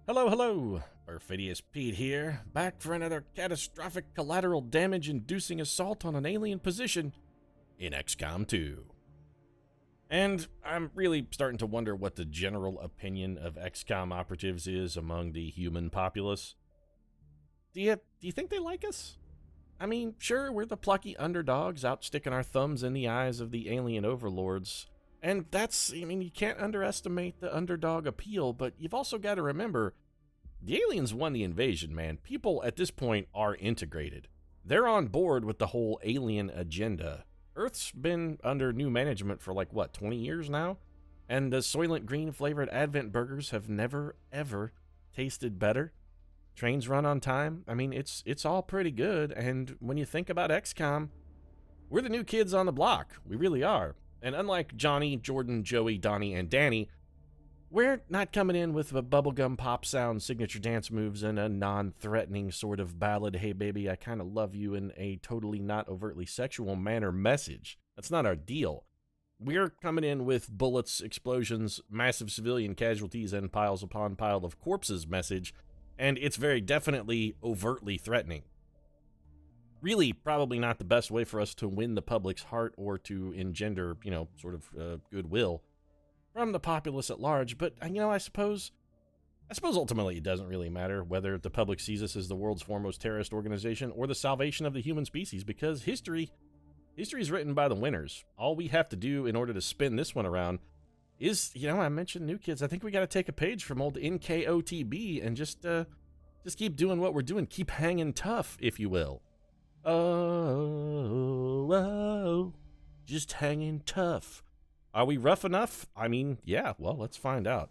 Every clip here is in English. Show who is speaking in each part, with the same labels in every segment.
Speaker 1: Hello, hello! Perfidious Pete here, back for another catastrophic collateral damage-inducing assault on an alien position in XCOM 2. And I'm really starting to wonder what the general opinion of XCOM operatives is among the human populace. Do you think they like us? I mean, sure, we're the plucky underdogs out sticking our thumbs in the eyes of the alien overlords. And you can't underestimate the underdog appeal, but you've also got to remember, the aliens won the invasion, man. People at this point are integrated. They're on board with the whole alien agenda. Earth's been under new management for 20 years now? And the Soylent Green flavored Advent burgers have never, ever tasted better. Trains run on time. I mean, it's all pretty good. And when you think about XCOM, we're the new kids on the block. We really are. And unlike Johnny, Jordan, Joey, Donnie, and Danny, we're not coming in with a bubblegum pop sound, signature dance moves, and a non-threatening sort of ballad, hey baby, I kind of love you in a totally not overtly sexual manner message. That's not our deal. We're coming in with bullets, explosions, massive civilian casualties, and piles upon pile of corpses message, and it's very definitely overtly threatening. Really, probably not the best way for us to win the public's heart or to engender, goodwill from the populace at large. But, I suppose ultimately it doesn't really matter whether the public sees us as the world's foremost terrorist organization or the salvation of the human species, because history is written by the winners. All we have to do in order to spin this one around is, I mentioned new kids. I think we got to take a page from old NKOTB and just keep doing what we're doing. Keep hanging tough, if you will. Oh, just hanging tough. Are we rough enough? I mean, yeah, well, let's find out.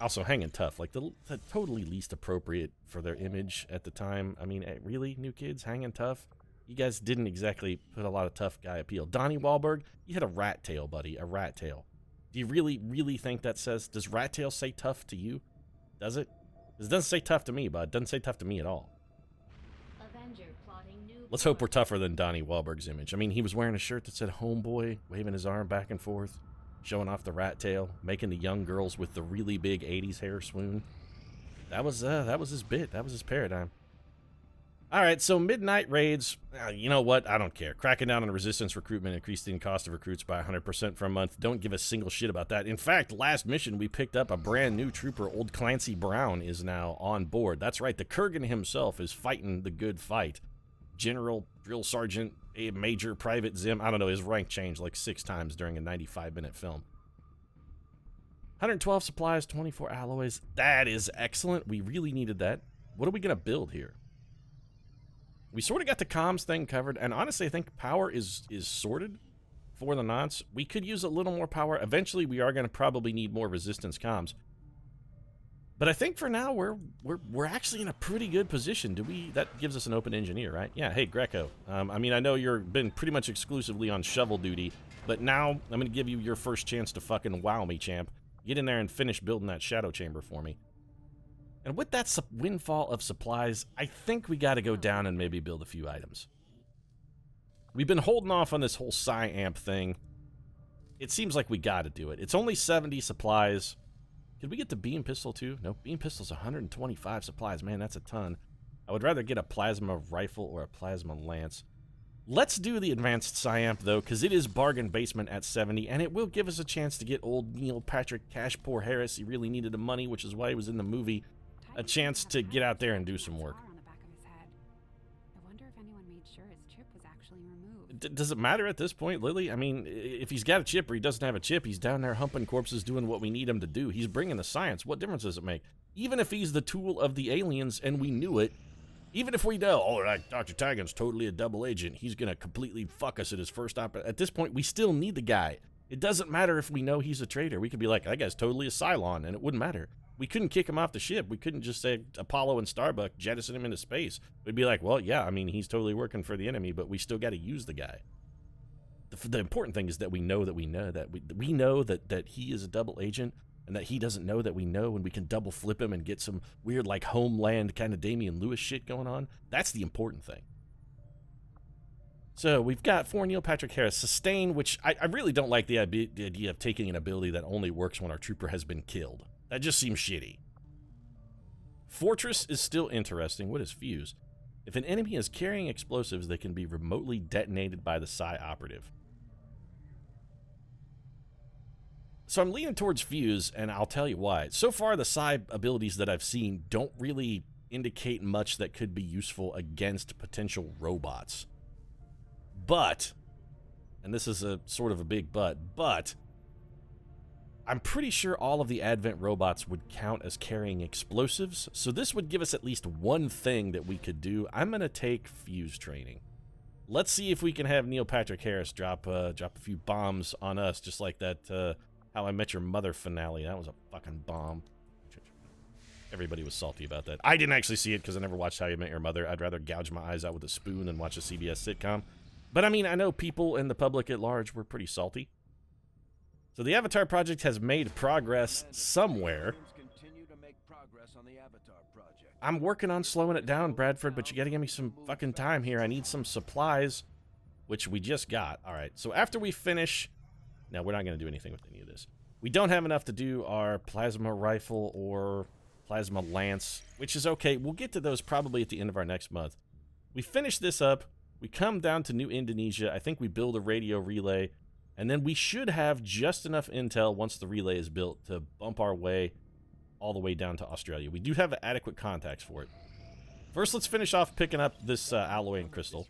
Speaker 1: Also, hanging tough, the totally least appropriate for their image at the time. I mean, really, new kids, hanging tough? You guys didn't exactly put a lot of tough guy appeal. Donnie Wahlberg, you had a rat tail, buddy, a rat tail. Do you really, really think that does rat tail say tough to you? Does it? It doesn't say tough to me, bud. It doesn't say tough to me at all. Let's hope we're tougher than Donnie Wahlberg's image. I mean, he was wearing a shirt that said homeboy, waving his arm back and forth, showing off the rat tail, making the young girls with the really big 80s hair swoon. That was his bit. That was his paradigm. All right, so midnight raids, you know what? I don't care. Cracking down on resistance recruitment, increasing the cost of recruits by 100% for a month. Don't give a single shit about that. In fact, last mission, we picked up a brand new trooper. Old Clancy Brown is now on board. That's right, the Kurgan himself is fighting the good fight. General, drill sergeant, a major, private Zim. I don't know, his rank changed 6 times during a 95-minute film. 112 supplies, 24 alloys. That is excellent. We really needed that. What are we going to build here? We sort of got the comms thing covered, and honestly, I think power is sorted for the nonce. We could use a little more power. Eventually, we are going to probably need more resistance comms. But I think for now, we're actually in a pretty good position. That gives us an open engineer, right? Yeah, hey, Greco. I mean, I know you've been pretty much exclusively on shovel duty, but now I'm going to give you your first chance to fucking wow me, champ. Get in there and finish building that shadow chamber for me. And with that windfall of supplies, I think we got to go down and maybe build a few items. We've been holding off on this whole Psy-Amp thing. It seems like we got to do it. It's only 70 supplies. Could we get the beam pistol too? No, beam pistol's 125 supplies. Man, that's a ton. I would rather get a plasma rifle or a plasma lance. Let's do the advanced Psy-Amp though, because it is bargain basement at 70, and it will give us a chance to get old Neil Patrick Cash Poor Harris. He really needed the money, which is why he was in the movie. A chance to get out there and do some work. Does it matter at this point, Lily? I mean, if he's got a chip or he doesn't have a chip, he's down there humping corpses doing what we need him to do. He's bringing the science. What difference does it make? Even if he's the tool of the aliens and we knew it, even if we know, all right, Dr. Tigan's totally a double agent, he's going to completely fuck us at his first at this point, we still need the guy. It doesn't matter if we know he's a traitor. We could be like, that guy's totally a Cylon, and it wouldn't matter. We couldn't kick him off the ship. We couldn't just say Apollo and Starbuck, jettison him into space. We'd be like, well, yeah, I mean, he's totally working for the enemy, but we still got to use the guy. The important thing is that we know that we know that he is a double agent, and that he doesn't know that we know, and we can double flip him and get some weird, Homeland kind of Damian Lewis shit going on. That's the important thing. So we've got 4 Neil Patrick Harris. Sustain, which I really don't like the idea of taking an ability that only works when our trooper has been killed. That just seems shitty. Fortress is still interesting. What is Fuse? If an enemy is carrying explosives, they can be remotely detonated by the Psi operative. So I'm leaning towards Fuse, and I'll tell you why. So far, the Psi abilities that I've seen don't really indicate much that could be useful against potential robots. But, and this is a sort of a big but I'm pretty sure all of the Advent robots would count as carrying explosives, so this would give us at least one thing that we could do. I'm going to take Fuse training. Let's see if we can have Neil Patrick Harris drop a few bombs on us, just like that How I Met Your Mother finale. That was a fucking bomb. Everybody was salty about that. I didn't actually see it because I never watched How You Met Your Mother. I'd rather gouge my eyes out with a spoon than watch a CBS sitcom. But I mean, I know people in the public at large were pretty salty. So the Avatar project has made progress somewhere. I'm working on slowing it down, Bradford, but you gotta give me some fucking time here. I need some supplies, which we just got. All right, so after we finish... Now, we're not gonna do anything with any of this. We don't have enough to do our plasma rifle or plasma lance, which is okay. We'll get to those probably at the end of our next month. We finish this up. We come down to New Indonesia. I think we build a radio relay, and then we should have just enough intel once the relay is built to bump our way all the way down to Australia. We do have adequate contacts for it. First, let's finish off picking up this alloy and crystal.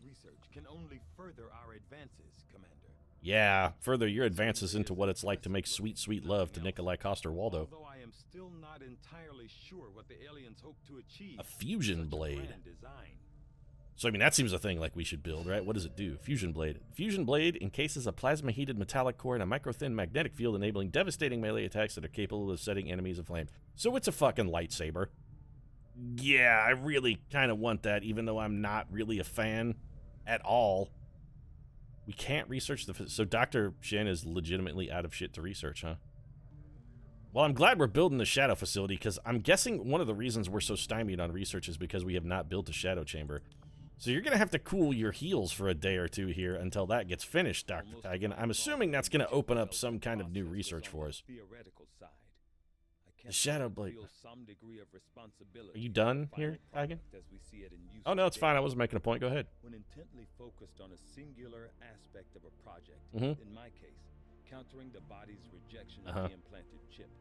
Speaker 1: Yeah, further your advances into what it's like to make sweet, sweet love to Nikolai Coster-Waldau.
Speaker 2: I am still not entirely sure what the aliens hope to achieve.
Speaker 1: A fusion blade. So, I mean, that seems a thing like we should build, right? What does it do? Fusion blade. Fusion blade encases a plasma-heated metallic core in a micro-thin magnetic field, enabling devastating melee attacks that are capable of setting enemies aflame. So it's a fucking lightsaber. Yeah, I really kind of want that, even though I'm not really a fan at all. We can't research the... So Dr. Shen is legitimately out of shit to research, huh? Well, I'm glad we're building the shadow facility, because I'm guessing one of the reasons we're so stymied on research is because we have not built a shadow chamber. So you're going to have to cool your heels for a day or two here until that gets finished, Dr. Tigan. I'm assuming that's going to open up some kind of new research for us. The shadow blade. Are you done here, Tigan? Oh, no, it's fine. I wasn't making a point. Go ahead.
Speaker 2: When intently focused on a singular aspect of a project, in my case, countering the body's rejection of the implanted chip,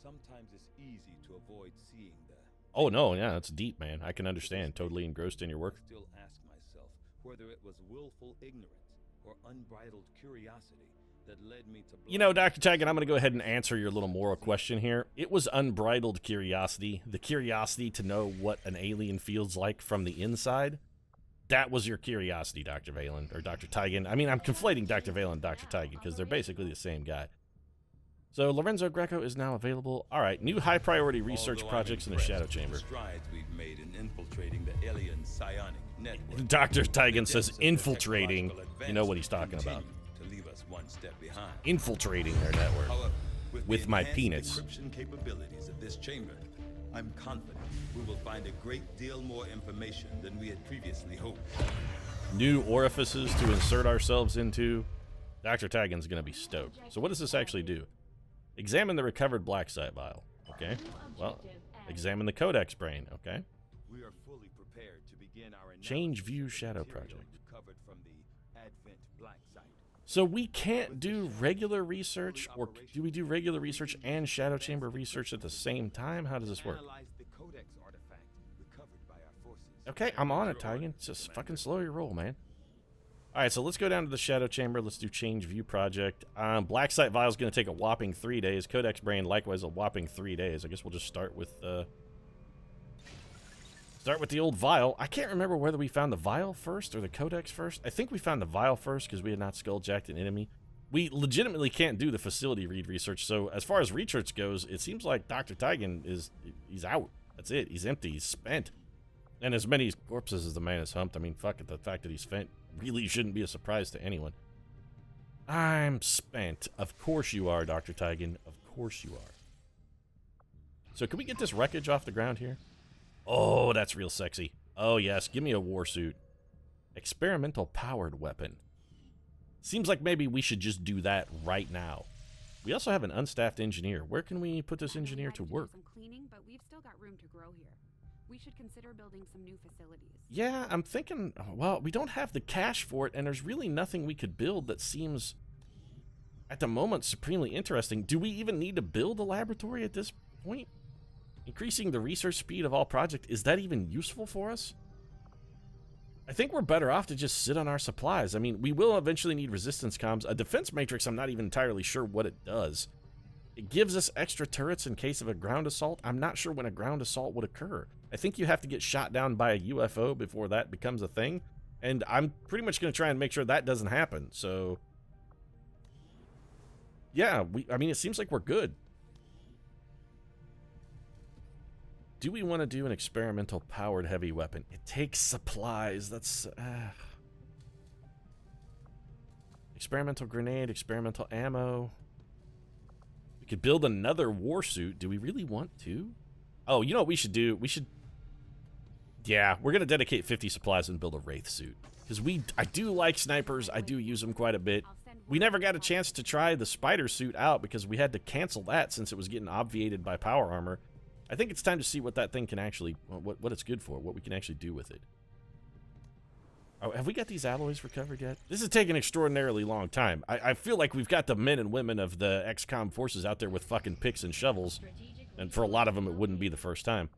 Speaker 2: sometimes it's easy to avoid seeing the...
Speaker 1: Oh, no, yeah, that's deep, man. I can understand. Totally engrossed in your work.
Speaker 2: I still ask myself whether it was willful ignorance or unbridled curiosity that led me to...
Speaker 1: You know, Dr. Tigan, I'm going to go ahead and answer your little moral question here. It was unbridled curiosity. The curiosity to know what an alien feels like from the inside. That was your curiosity, Dr. Valen, or Dr. Tigan. I mean, I'm conflating Dr. Valen and Dr. Tigan because they're basically the same guy. So Lorenzo Greco is now available. All right, new high-priority research projects in the shadow chamber.
Speaker 2: Strides we've made in infiltrating the alien psionic network.
Speaker 1: Dr. Tigan says infiltrating. You know what he's talking about.
Speaker 2: To leave us one step behind.
Speaker 1: Infiltrating their network.
Speaker 2: However,
Speaker 1: with
Speaker 2: the
Speaker 1: my
Speaker 2: enhanced
Speaker 1: penis.
Speaker 2: Encryption capabilities of this chamber, I'm confident we will find a great deal more information than we had previously hoped.
Speaker 1: New orifices to insert ourselves into. Dr. Tigan's going to be stoked. So what does this actually do? Examine the recovered black site vial. Okay. Well, examine the codex brain. Okay.
Speaker 2: We are fully prepared to begin our
Speaker 1: Change view shadow project.
Speaker 2: recovered from the Advent black site.
Speaker 1: So we can't do regular research, or do we do regular research and shadow chamber research at the same time? How does this work?
Speaker 2: Analyze the codex artifact recovered by our forces.
Speaker 1: Okay, I'm on it, Tigan. Just fucking slow your roll, man. All right, so let's go down to the shadow chamber. Let's do change view project. Black site vial is going to take a whopping 3 days. Codex brain, likewise, a whopping 3 days. I guess we'll just start with the old vial. I can't remember whether we found the vial first or the codex first. I think we found the vial first because we had not skulljacked an enemy. We legitimately can't do the facility read research. So as far as research goes, it seems like Dr. Tigan he's out. That's it. He's empty. He's spent. And as many corpses as the man has humped, I mean, fuck it. The fact that he's spent really shouldn't be a surprise to anyone. I'm spent. Of course you are, Dr. Tigan. Of course you are. So can we get this wreckage off the ground here? Oh, that's real sexy. Oh, yes. Give me a war suit. Experimental powered weapon. Seems like maybe we should just do that right now. We also have an unstaffed engineer. Where can we put this engineer to work?
Speaker 3: Some cleaning, but we've still got room to grow here. We should consider building some new facilities.
Speaker 1: Yeah, I'm thinking, well, we don't have the cash for it, and there's really nothing we could build that seems, at the moment, supremely interesting. Do we even need to build a laboratory at this point? Increasing the research speed of all projects, is that even useful for us? I think we're better off to just sit on our supplies. I mean, we will eventually need resistance comms. A defense matrix, I'm not even entirely sure what it does. It gives us extra turrets in case of a ground assault. I'm not sure when a ground assault would occur. I think you have to get shot down by a UFO before that becomes a thing. And I'm pretty much going to try and make sure that doesn't happen. So, yeah, I mean, it seems like we're good. Do we want to do an experimental powered heavy weapon? It takes supplies. That's... experimental grenade, experimental ammo. We could build another war suit. Do we really want to? Oh, you know what we should do? We should... Yeah, we're going to dedicate 50 supplies and build a Wraith suit. Because I do like snipers. I do use them quite a bit. We never got a chance to try the spider suit out because we had to cancel that since it was getting obviated by power armor. I think it's time to see what that thing can actually... What it's good for. What we can actually do with it. Oh, have we got these alloys recovered yet? This is taking an extraordinarily long time. I feel like we've got the men and women of the XCOM forces out there with fucking picks and shovels. And for a lot of them, it wouldn't be the first time.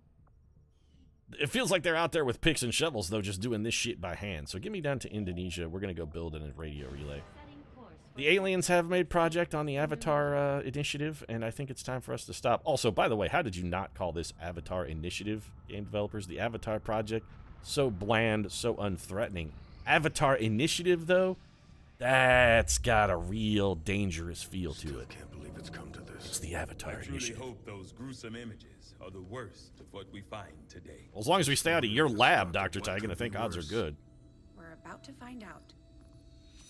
Speaker 1: It feels like they're out there with picks and shovels, though, just doing this shit by hand. So get me down to Indonesia. We're going to go build a radio relay. The aliens have made project on the Avatar initiative, and I think it's time for us to stop. Also, by the way, how did you not call this Avatar Initiative, game developers? The Avatar project? So bland, so unthreatening. Avatar Initiative, though, that's got a real dangerous feel to it.
Speaker 4: Can't believe it's come to this.
Speaker 1: It's the Avatar Initiative.
Speaker 2: I really hope those gruesome images are the worst of what we find today.
Speaker 1: Well, as long as we stay out of your lab, Dr. Tigan, I think odds are good.
Speaker 3: We're about to find out.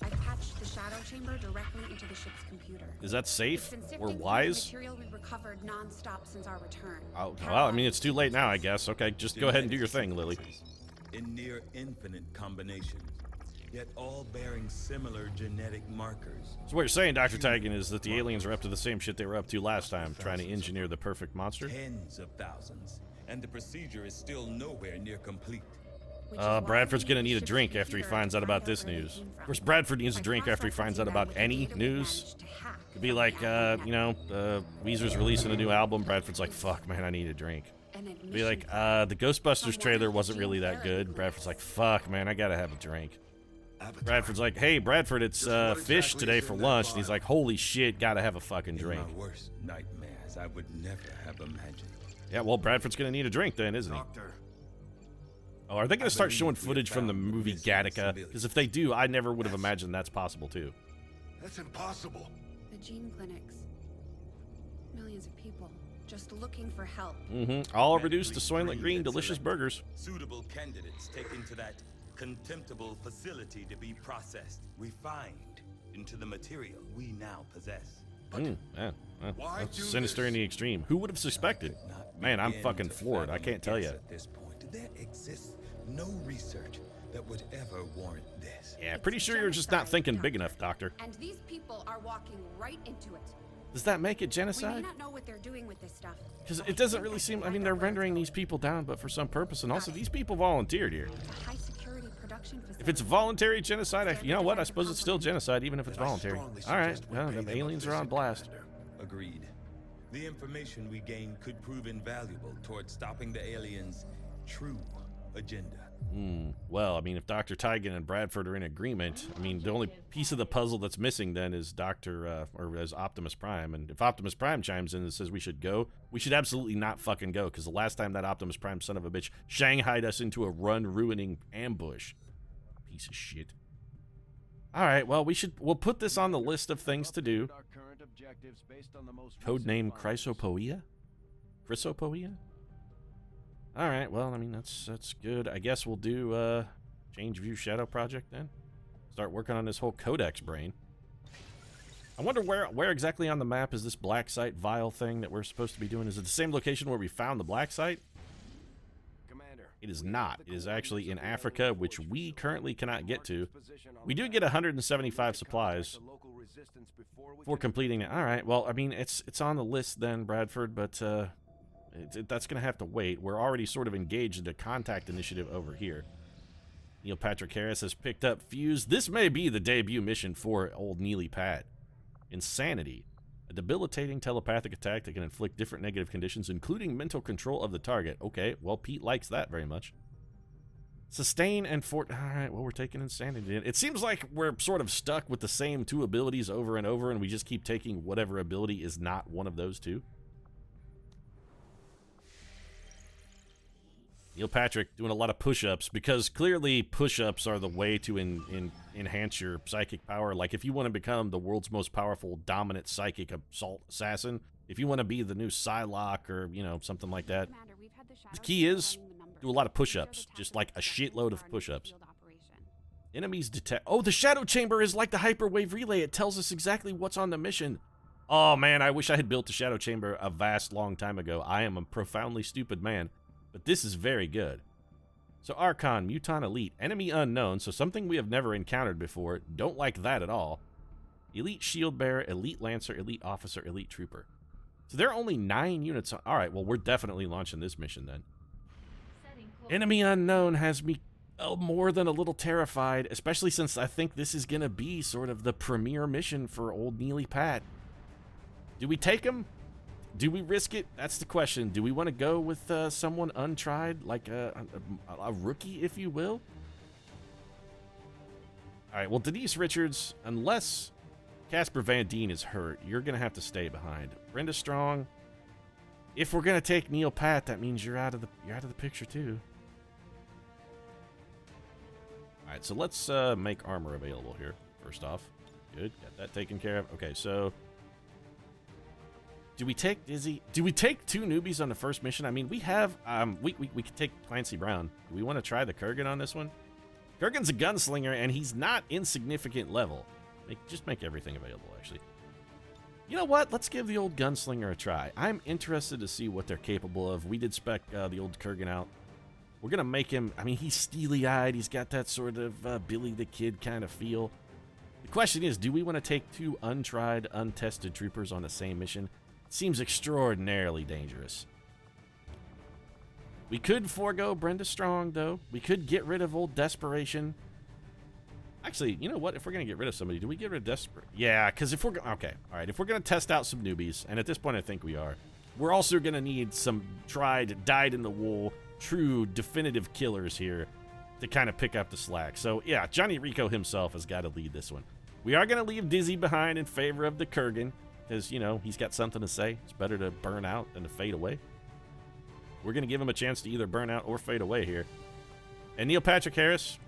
Speaker 3: I patched the shadow chamber directly into the ship's computer.
Speaker 1: Is that safe or
Speaker 3: The
Speaker 1: wise?
Speaker 3: material we recovered non-stop since our return.
Speaker 1: Oh, well, I mean, it's too late now, I guess. Okay, just go ahead and do your thing, Lily.
Speaker 2: In near infinite combinations, yet all bearing similar genetic markers.
Speaker 1: So what you're saying, Dr. Tigan, is that the aliens are up to the same shit they were up to last time, trying to engineer the perfect monster?
Speaker 2: Tens of thousands, and the procedure is still nowhere near complete.
Speaker 1: Bradford's gonna need a drink after he finds out about this news. Of course, Bradford needs a drink after he finds out about any news. It'd be like, you know, Weezer's releasing a new album. Bradford's like, fuck, man, I need a drink. It'd be like, the Ghostbusters trailer wasn't really that good. Bradford's like, fuck, man, I gotta have a drink. Bradford's like, hey, Bradford, it's fish today for lunch. And he's like, holy shit, gotta have a fucking drink.
Speaker 2: In my worst nightmares, I would never have imagined.
Speaker 1: Yeah, well, Bradford's gonna need a drink then, isn't he? Oh, are they going to start showing footage from the movie Gattaca? Because if they do, I never would have imagined that's possible, too.
Speaker 4: That's impossible.
Speaker 3: The gene clinics. Millions of people just looking for help.
Speaker 1: All reduced to Soylent Green delicious burgers.
Speaker 2: Suitable candidates taken to that contemptible facility to be processed, refined into the material we now possess.
Speaker 1: Yeah. That's sinister in the extreme. Who would have suspected? Man, I'm fucking floored. I can't tell you.
Speaker 2: At this point, there exists no research that would ever warrant this.
Speaker 1: Yeah, pretty sure you're just not thinking big enough, Doctor.
Speaker 3: And these people are walking right into it.
Speaker 1: Does that make it
Speaker 3: We
Speaker 1: genocide?
Speaker 3: may not know what they're doing with this stuff.
Speaker 1: Because it doesn't really seem... I mean, they're rendering these people down, but for some purpose. And also, these people volunteered here.
Speaker 3: It's a high-security production facility.
Speaker 1: If it's voluntary genocide, you know what? I suppose it's still genocide, even if it's voluntary. All right, well, the aliens are on blast.
Speaker 2: Agreed. The information we gain could prove invaluable towards stopping the aliens' true agenda.
Speaker 1: Well, I mean, if Dr. Tigan and Bradford are in agreement, I mean, the only piece of the puzzle that's missing then is Optimus Prime. And if Optimus Prime chimes in and says we should go, we should absolutely not fucking go, because the last time that Optimus Prime son of a bitch shanghaied us into a run-ruining ambush. Piece of shit. All right, well, we'll put this on the list of things to do. Codename Chrysopoeia? Chrysopoeia? All right, well, I mean, that's good. I guess we'll do Change View Shadow Project then. Start working on this whole Codex brain. I wonder where exactly on the map is this black site vial thing that we're supposed to be doing? Is it the same location where we found the black site?
Speaker 4: Commander.
Speaker 1: It is not. It is actually in Africa, which we currently cannot get to. We do get 175 supplies for completing it. All right, well, I mean, it's on the list then, Bradford, but that's going to have to wait. We're already sort of engaged in a contact initiative over here. Neil Patrick Harris has picked up Fuse. This may be the debut mission for old Neely Pat. Insanity. A debilitating telepathic attack that can inflict different negative conditions, including mental control of the target. Okay, well, Pete likes that very much. Sustain and fort... Alright, well, we're taking Insanity. It seems like we're sort of stuck with the same two abilities over and over, and we just keep taking whatever ability is not one of those two. Neil Patrick doing a lot of push-ups, because clearly push-ups are the way to enhance your psychic power. Like, if you want to become the world's most powerful, dominant psychic assault assassin, if you want to be the new Psylocke or, you know, something like that, the key is do a lot of push-ups, just like a shitload of push-ups. Enemies detect... Oh, the Shadow Chamber is like the Hyperwave Relay. It tells us exactly what's on the mission. Oh, man, I wish I had built the Shadow Chamber a vast long time ago. I am a profoundly stupid man. But this is very good. So Archon, Muton Elite, Enemy Unknown, so something we have never encountered before. Don't like that at all. Elite Shield Bearer, Elite Lancer, Elite Officer, Elite Trooper. So there are only 9 units on... Alright, well, we're definitely launching this mission then. Enemy Unknown has me more than a little terrified, especially since I think this is going to be sort of the premier mission for old Neely Pat. Do we take him? Do we risk it? That's the question. Do we want to go with someone untried, like a rookie, if you will? All right, well, Denise Richards, unless Casper Van Dien is hurt, you're going to have to stay behind. Brenda Strong, if we're going to take Neil Pat, that means you're out of the picture too. All right, so let's make armor available here, first off. Good, got that taken care of. Okay, so... Do we take Dizzy? Do we take 2 newbies on the first mission? I mean, we have, we could take Clancy Brown. Do we want to try the Kurgan on this one? Kurgan's a gunslinger, and he's not insignificant level. Just make everything available, actually. You know what? Let's give the old gunslinger a try. I'm interested to see what they're capable of. We did spec the old Kurgan out. We're going to make him, I mean, he's steely-eyed. He's got that sort of Billy the Kid kind of feel. The question is, do we want to take 2 untried, untested troopers on the same mission? Seems extraordinarily dangerous. We could forego Brenda Strong, though. We could get rid of old Desperation. Actually, you know what? If we're going to get rid of somebody, do we get rid of Desperation? Yeah, because if we're... Okay, all right. If we're going to test out some newbies, and at this point I think we are, we're also going to need some tried, dyed-in-the-wool, true, definitive killers here to kind of pick up the slack. So, yeah, Johnny Rico himself has got to lead this one. We are going to leave Dizzy behind in favor of the Kurgan. Because, you know, he's got something to say. It's better to burn out than to fade away. We're going to give him a chance to either burn out or fade away here. And Neil Patrick Harris,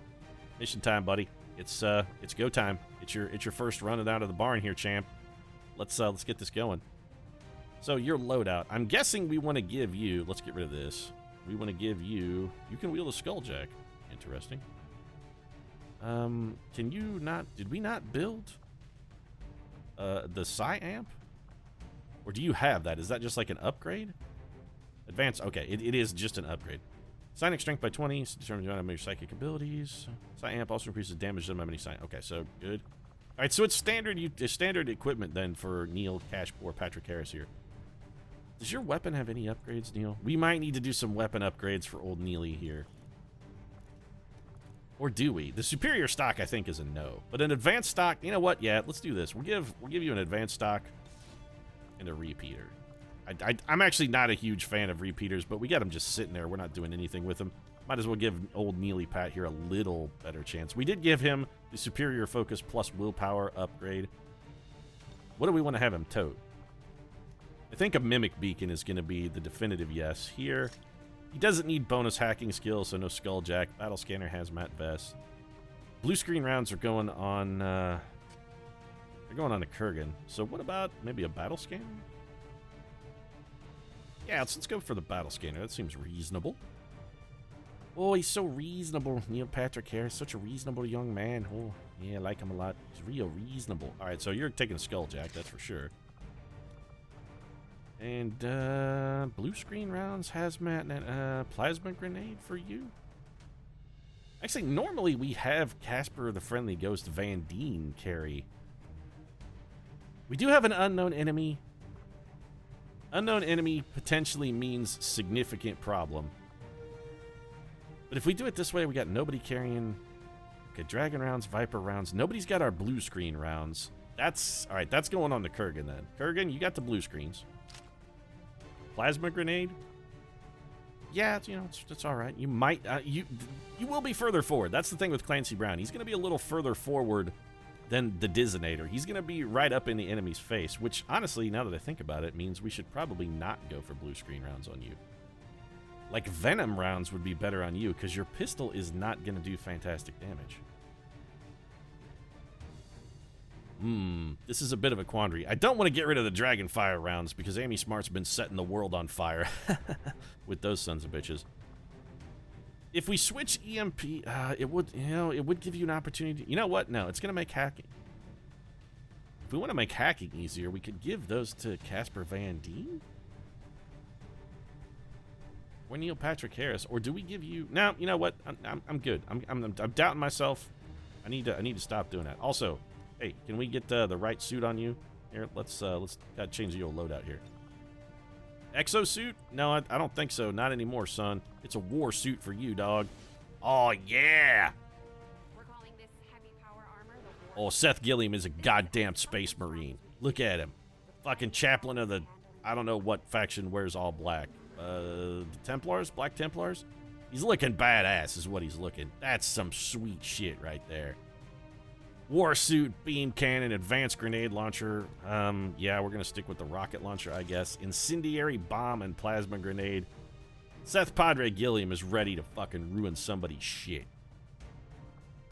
Speaker 1: mission time, buddy. It's go time. It's your first run out of the barn here, champ. Let's get this going. So your loadout. I'm guessing we want to give you... Let's get rid of this. We want to give you... You can wield a Skulljack. Interesting. Can you not... Did we not build... the Psi Amp? Or do you have that? Is that just like an upgrade? Advanced, okay, it is just an upgrade. Psionic strength by 20, determines how many psychic abilities. Psi Amp also increases damage to how many psi... Okay, so good. Alright, so it's standard equipment then for Neil or Patrick Harris here. Does your weapon have any upgrades, Neil? We might need to do some weapon upgrades for old Neely here. Or do we? The superior stock, I think, is a no. But an advanced stock, you know what? Yeah, let's do this. We'll give you an advanced stock and a repeater. I'm actually not a huge fan of repeaters, but we got them just sitting there. We're not doing anything with them. Might as well give old Neely Pat here a little better chance. We did give him the superior focus plus willpower upgrade. What do we want to have him tote? I think a mimic beacon is going to be the definitive yes here. He doesn't need bonus hacking skills, so no Skulljack. Battle scanner, hazmat vest. Blue screen rounds are going on. They're going on a Kurgan. So what about maybe a battle scanner? Yeah, let's go for the battle scanner. That seems reasonable. Oh, he's so reasonable. Neil Patrick Harris, such a reasonable young man. Oh, yeah, I like him a lot. He's real reasonable. All right, so you're taking a Skulljack, that's for sure. And blue screen rounds, hazmat, and plasma grenade for you. Actually, normally we have Casper the Friendly Ghost Van Dien carry. We do have an unknown enemy. Unknown enemy potentially means significant problem. But if we do it this way, we got nobody carrying... Okay, Dragon rounds, Viper rounds. Nobody's got our blue screen rounds. That's... Alright, that's going on to Kurgan then. Kurgan, you got the blue screens. Plasma grenade? Yeah, it's, you know, it's alright. You might... you will be further forward. That's the thing with Clancy Brown. He's going to be a little further forward than the Dizinator. He's going to be right up in the enemy's face, which, honestly, now that I think about it, means we should probably not go for blue screen rounds on you. Like, Venom rounds would be better on you, because your pistol is not going to do fantastic damage. This is a bit of a quandary. I don't want to get rid of the Dragonfire rounds, because Amy Smart's been setting the world on fire with those sons of bitches. If we switch EMP, it would, you know, it would give you an opportunity. You know what? No, it's going to make hacking. If we want to make hacking easier, we could give those to Casper Van Dien? Or Neil Patrick Harris, or do we give you? No, you know what? I'm good. I'm doubting myself. I need to stop doing that. Also, hey, can we get the right suit on you? Here, let's gotta change the old loadout here. Exosuit? No, I don't think so. Not anymore, son. It's a war suit for you, dog. Oh yeah.
Speaker 3: We're calling this heavy power armor the
Speaker 1: Oh, Seth Gilliam is a goddamn space marine. Look at him. Fucking chaplain of the, I don't know what faction wears all black. The Templars? Black Templars? He's looking badass is what he's looking. That's some sweet shit right there. War suit, beam cannon, advanced grenade launcher. Yeah, we're gonna stick with the rocket launcher, I guess. Incendiary bomb and plasma grenade. Seth Padre Gilliam is ready to fucking ruin somebody's shit.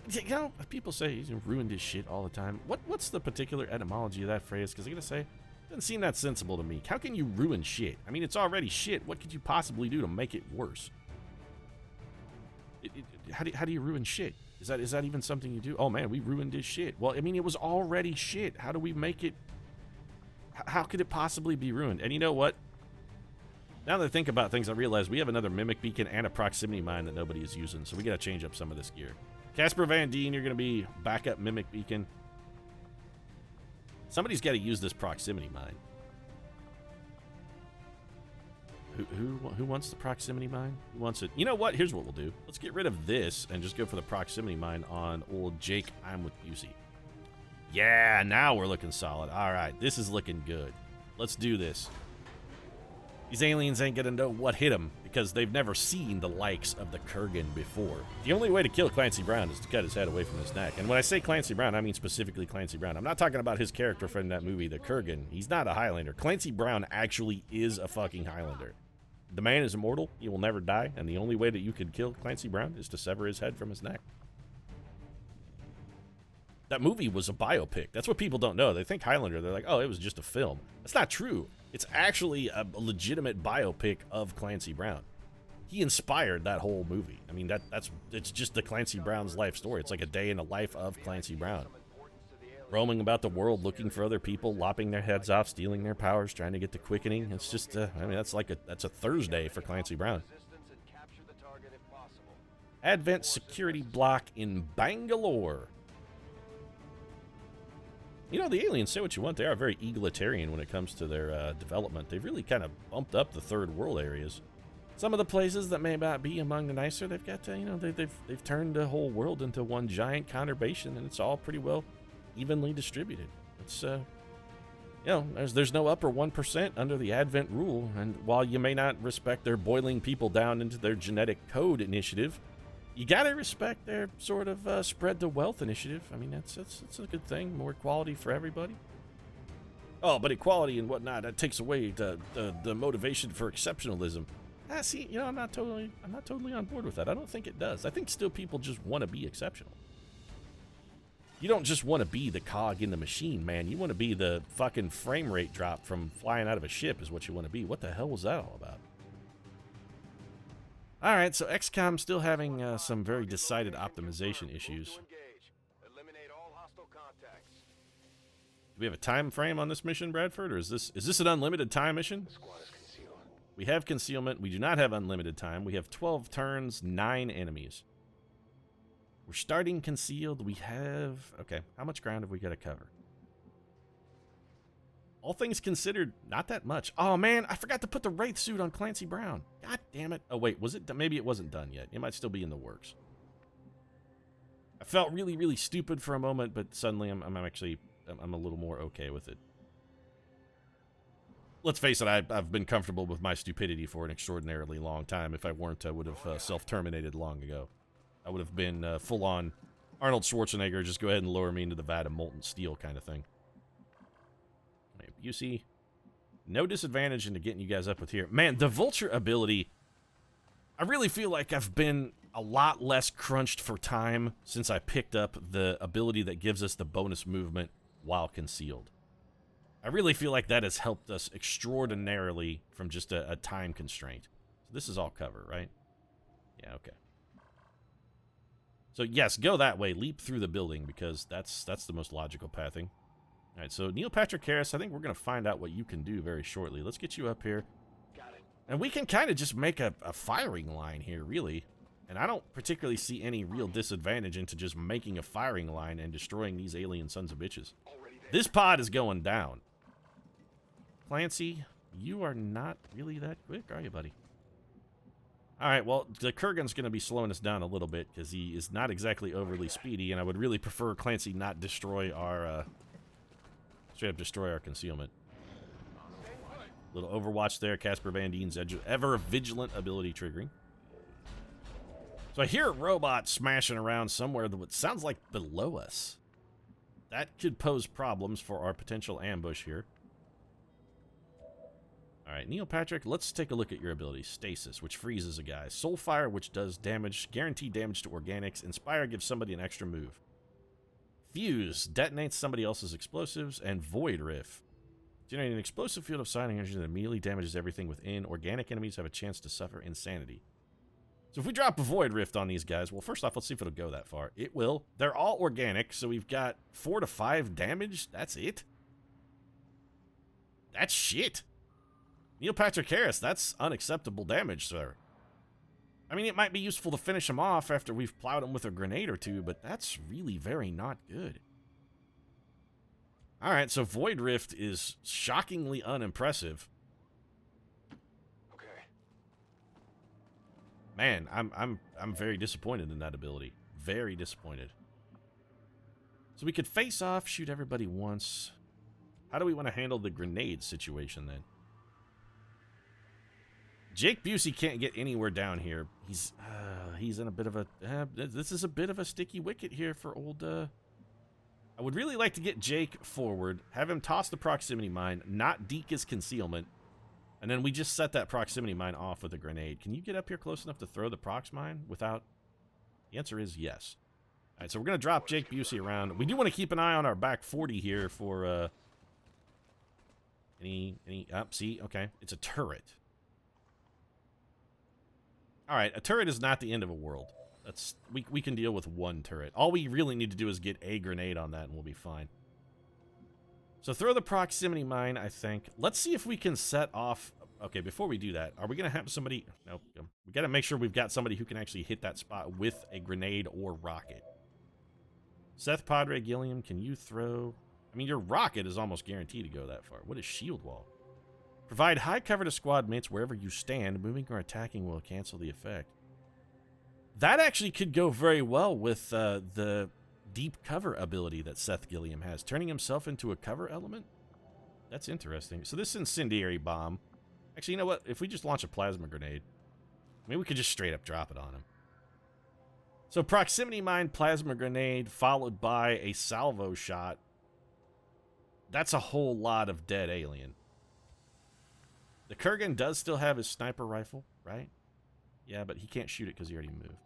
Speaker 1: You know, people say he's ruined his shit all the time. What's the particular etymology of that phrase? Because I gotta say, it doesn't seem that sensible to me. How can you ruin shit? I mean, it's already shit. What could you possibly do to make it worse? How do you ruin shit? Is that even something you do? Oh man, we ruined his shit. Well, I mean, it was already shit. How do we make it? How could it possibly be ruined? And you know what? Now that I think about things, I realize we have another mimic beacon and a proximity mine that nobody is using, so we gotta change up some of this gear. Casper Van Dien, you're gonna be backup mimic beacon. Somebody's got to use this proximity mine. Who wants the proximity mine? Who wants it? You know what? Here's what we'll do. Let's get rid of this and just go for the proximity mine on old Jake. I'm with Busey. Yeah, now we're looking solid. All right, this is looking good. Let's do this. These aliens ain't gonna know what hit them because they've never seen the likes of the Kurgan before. The only way to kill Clancy Brown is to cut his head away from his neck. And when I say Clancy Brown, I mean specifically Clancy Brown. I'm not talking about his character from that movie, the Kurgan. He's not a Highlander. Clancy Brown actually is a fucking Highlander. The man is immortal. He will never die. And the only way that you could kill Clancy Brown is to sever his head from his neck. That movie was a biopic. That's what people don't know. They think Highlander. They're like, oh, it was just a film. That's not true. It's actually a legitimate biopic of Clancy Brown. He inspired that whole movie. I mean, it's just the Clancy Brown's life story. It's like a day in the life of Clancy Brown. Roaming about the world, looking for other people, lopping their heads off, stealing their powers, trying to get the quickening. It's just, I mean, that's a Thursday for Clancy Brown. Advent security block in Bangalore. You know, the aliens, say what you want, they are very egalitarian when it comes to their development. They've really kind of bumped up the third world areas. Some of the places that may not be among the nicer, they've got, you know, they've turned the whole world into one giant conurbation, and it's all pretty well evenly distributed. It's, you know, there's no upper 1% under the Advent rule, and while you may not respect their boiling people down into their genetic code initiative, you gotta respect their sort of spread the wealth initiative. I mean, that's a good thing. More equality for everybody. Oh, but equality and whatnot, that takes away the motivation for exceptionalism. See, you know, I'm not totally on board with that. I don't think it does. I think still people just want to be exceptional. You don't just want to be the cog in the machine, man. You want to be the fucking frame rate drop from flying out of a ship is what you want to be. What the hell was that all about? Alright, so XCOM still having some very decided optimization issues. we have a time frame on this mission, Bradford, or is this an unlimited time mission?
Speaker 4: The squad is concealed.
Speaker 1: We have concealment. We do not have unlimited time. We have 12 turns, 9 enemies. We're starting concealed. We have... Okay, how much ground have we got to cover? All things considered, not that much. Oh, man, I forgot to put the Wraith suit on Clancy Brown. God damn it. Oh, wait, was it? Maybe it wasn't done yet. It might still be in the works. I felt really, really stupid for a moment, but suddenly I'm a little more okay with it. Let's face it, I've been comfortable with my stupidity for an extraordinarily long time. If I weren't, I would have self-terminated long ago. I would have been full-on Arnold Schwarzenegger, just go ahead and lower me into the vat of molten steel kind of thing. You see, no disadvantage into getting you guys up with here. Man, the Vulture ability, I really feel like I've been a lot less crunched for time since I picked up the ability that gives us the bonus movement while concealed. I really feel like that has helped us extraordinarily from just a time constraint. So this is all cover, right? Yeah, okay. So yes, go that way, leap through the building, because that's the most logical pathing. All right, so Neil Patrick Harris, I think we're going to find out what you can do very shortly. Let's get you up here.
Speaker 4: Got it.
Speaker 1: And we can kind of just make a firing line here, really. And I don't particularly see any real disadvantage into just making a firing line and destroying these alien sons of bitches. This pod is going down. Clancy, you are not really that quick, are you, buddy? All right, well, the Kurgan's going to be slowing us down a little bit because he is not exactly overly speedy, and I would really prefer Clancy not destroy our... straight up destroy our concealment. Little Overwatch there. Casper Van Dien's ever vigilant ability triggering. So I hear a robot smashing around somewhere that sounds like below us. That could pose problems for our potential ambush here. Alright, Neil Patrick, let's take a look at your ability. Stasis, which freezes a guy. Soulfire, which does damage. Guaranteed damage to organics. Inspire gives somebody an extra move. Fuse detonates somebody else's explosives, and Void Rift. Generating an explosive field of psionic energy that immediately damages everything within. Organic enemies have a chance to suffer insanity. So if we drop a Void Rift on these guys, well, first off, let's see if it'll go that far. It will. They're all organic, so we've got 4 to 5 damage. That's it. That's shit. Neil Patrick Harris, that's unacceptable damage, sir. I mean, it might be useful to finish him off after we've plowed him with a grenade or two, but that's really very not good. Alright, so Void Rift is shockingly unimpressive.
Speaker 4: Okay.
Speaker 1: Man, I'm very disappointed in that ability. Very disappointed. So we could face off, shoot everybody once. How do we want to handle the grenade situation then? Jake Busey can't get anywhere down here. He's in a bit of a... this is a bit of a sticky wicket here for old... I would really like to get Jake forward, have him toss the proximity mine, not deke his concealment, and then we just set that proximity mine off with a grenade. Can you get up here close enough to throw the prox mine without... The answer is yes. All right, so we're going to drop Jake Busey around. We do want to keep an eye on our back 40 here for... see, okay, it's a turret. Alright, a turret is not the end of a world. We can deal with one turret. All we really need to do is get a grenade on that and we'll be fine. So throw the proximity mine, I think. Let's see if we can set off... Okay, before we do that, are we going to have somebody... Nope. We got to make sure we've got somebody who can actually hit that spot with a grenade or rocket. Seth Padre Gilliam, can you throw... I mean, your rocket is almost guaranteed to go that far. What is shield wall? Provide high cover to squad mates wherever you stand. Moving or attacking will cancel the effect. That actually could go very well with the deep cover ability that Seth Gilliam has. Turning himself into a cover element? That's interesting. So this incendiary bomb... Actually, you know what? If we just launch a plasma grenade, maybe we could just straight up drop it on him. So proximity mine, plasma grenade, followed by a salvo shot. That's a whole lot of dead alien. The Kurgan does still have his sniper rifle, right? Yeah, but he can't shoot it because he already moved.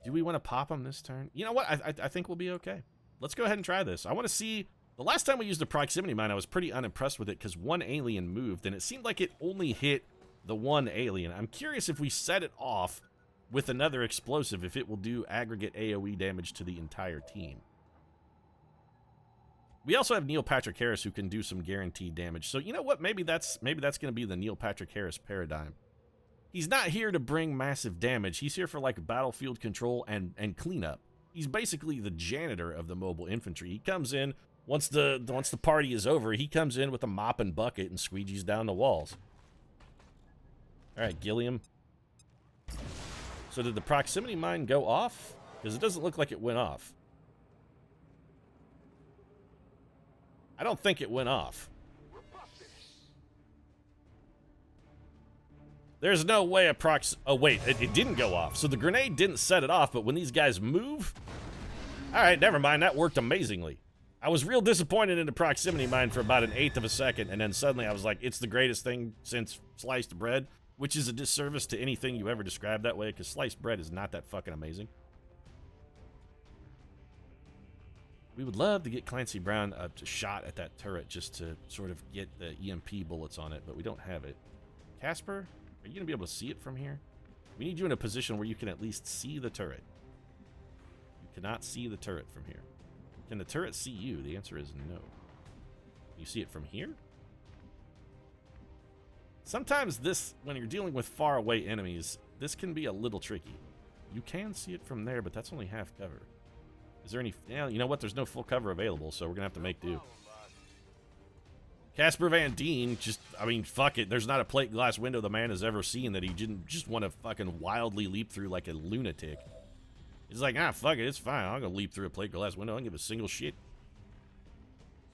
Speaker 1: Do we want to pop him this turn? You know what? I think we'll be okay. Let's go ahead and try this. I want to see... The last time we used a proximity mine, I was pretty unimpressed with it because one alien moved, and it seemed like it only hit the one alien. I'm curious if we set it off with another explosive, if it will do aggregate AoE damage to the entire team. We also have Neil Patrick Harris who can do some guaranteed damage. So you know what? Maybe that's going to be the Neil Patrick Harris paradigm. He's not here to bring massive damage. He's here for like battlefield control and cleanup. He's basically the janitor of the mobile infantry. He comes in once the party is over. He comes in with a mop and bucket and squeegees down the walls. All right, Gilliam. So did the proximity mine go off? Because it doesn't look like it went off. I don't think it went off. There's no way a oh, wait, it didn't go off. So the grenade didn't set it off, but when these guys move... All right, never mind. That worked amazingly. I was real disappointed in the proximity mine for about 1/8 of a second, and then suddenly I was like, it's the greatest thing since sliced bread, which is a disservice to anything you ever describe that way, because sliced bread is not that fucking amazing. We would love to get Clancy Brown a shot at that turret just to sort of get the EMP bullets on it, but we don't have it. Casper, are you going to be able to see it from here? We need you in a position where you can at least see the turret. You cannot see the turret from here. Can the turret see you? The answer is no. Can you see it from here? Sometimes this, when you're dealing with far away enemies, this can be a little tricky. You can see it from there, but that's only half cover. Is there any... Yeah, you know what? There's no full cover available, so we're going to have to make do. Casper Van Dien, just... I mean, fuck it. There's not a plate glass window the man has ever seen that he didn't just want to fucking wildly leap through like a lunatic. He's like, ah, fuck it. It's fine. I'm going to leap through a plate glass window. I don't give a single shit.